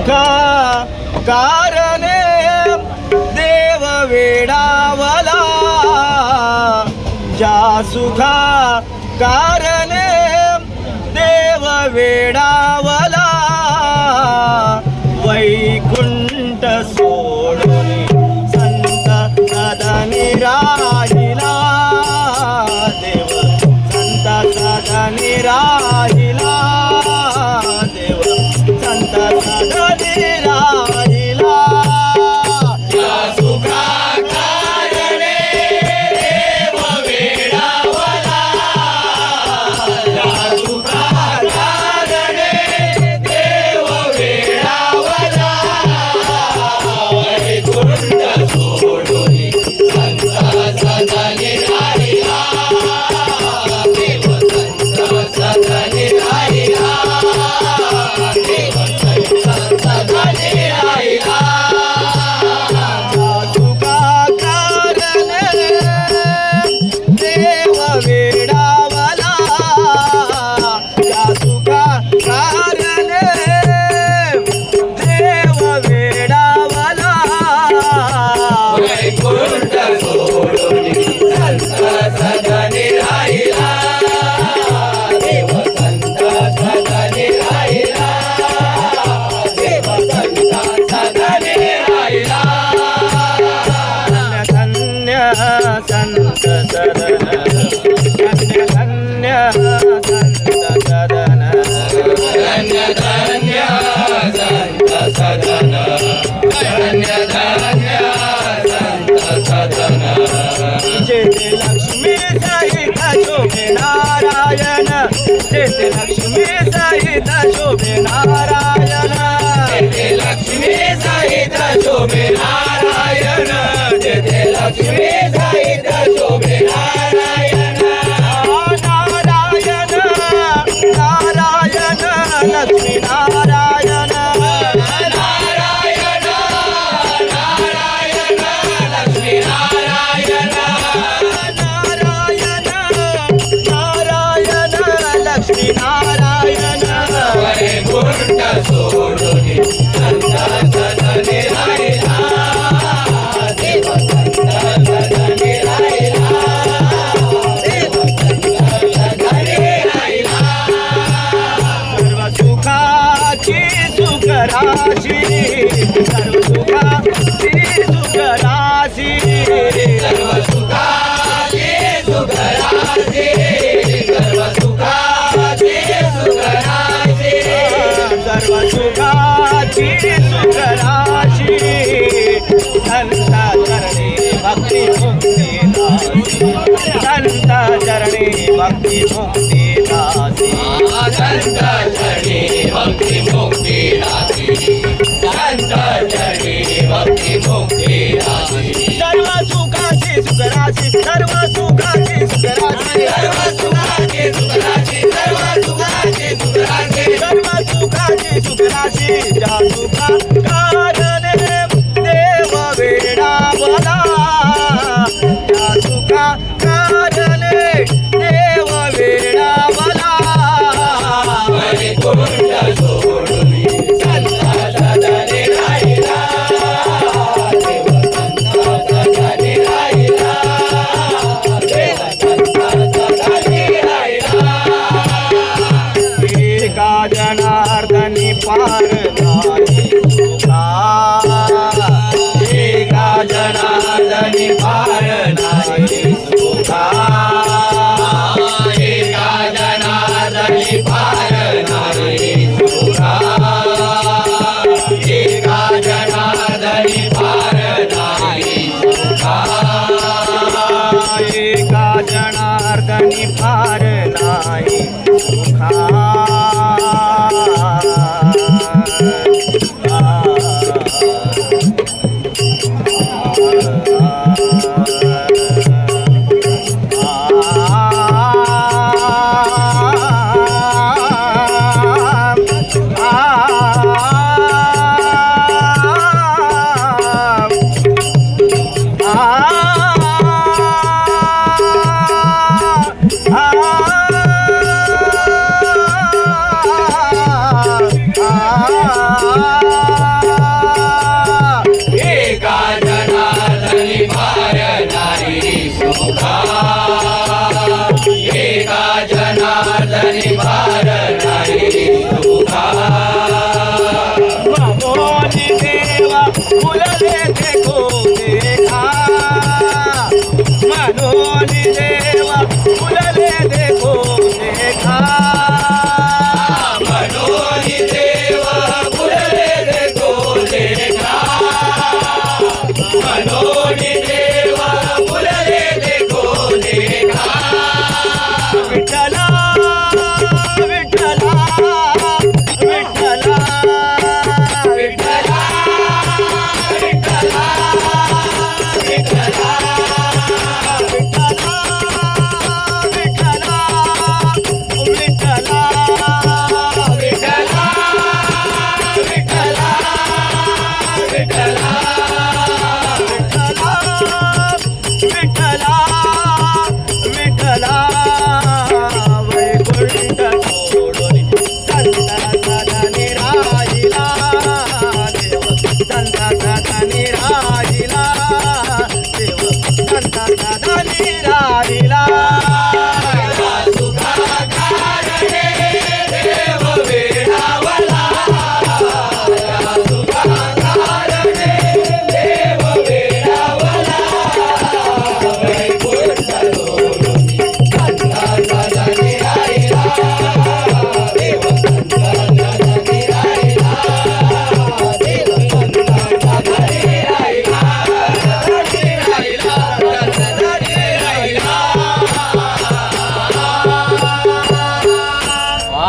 सुखा कारणे देव वेडावला, ज्या सुखा कारणे देव वेडावला, वैकुंठ सोडून संत सदनी राहिला, देव संत सदनी राहिला, देव संत सदनी राहिला. या सुखा कारणे देव वेडावला, या सुखा कारणे देव वेडावला, वैकुंठ सोडून संत सदनी राहिला, देव संत सदनी राहिला, देव संत सदनी राहिला. सुखा कारणे देव वेडावला, या सुखा कारणे देव वेडावला, वैकुंठ सोडून संत सदनी राहिला, देव संत सदनी राहिला, देव संत सदनी राहिला. धन्य संत सदन, धन्य धन्य संत सदन, धन्य धन्य संत सदन, धन्य धन्य संत सदन. जेथे लक्ष्मी सहित शोभे नारायण, जेथे लक्ष्मी सहित शोभे नारायण, जेथे लक्ष्मी सहित शोभे नारायण, जेथे लक्ष्मी सहित शोभे नारायण. नारायण नारायण लक्ष्मी नारायण, नारायण नारायण लक्ष्मी नारायण, नारायण नारायण लक्ष्मी नारायण, वैकुंठ सोडून संत सदनी राहिला, देव संत सदनी राहिला, देव संत सदनी राहिला. सर्व सुखाची सुख राशी, सर्व सुखाची सुख राशी, सर्व सुखाचे सुख राशी, सर्व सुखाचे सुख राशी, सर्व सुखाची सुख राशी, संत चरणी भक्ती मुक्ती दासी, संत चरणी भक्ती मुक्ती दासी, संत चरणी भक्ती मुक्ती दासी, संत चरणी भक्ती मुक्ती दासी. सर्व सुखाची सुख राशी, सर्व सुखाची सुख राशी, सर्व सुखाचे सुख राशी, सर्व सुखाचे सुख राशी, सर्व सुखाची सुख राशी, ज्या सुखा कारणे देव वेडावला, ज्या सुखा कारणे देव वेडावला, वैकुंठ सोडून संत सदनी राहिला, देव संत सदनी राहिला, देव संत सदनी राहिला. एका जनार्दनी पार नाही सुखा, एका जनार्दनी पार नाही सुखा, एका जनार्दनी पार नाही सुखा, एका जनार्दनी पार नाही सुखा. एका जनार्दनी पार नाही सुखा.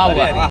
वा वा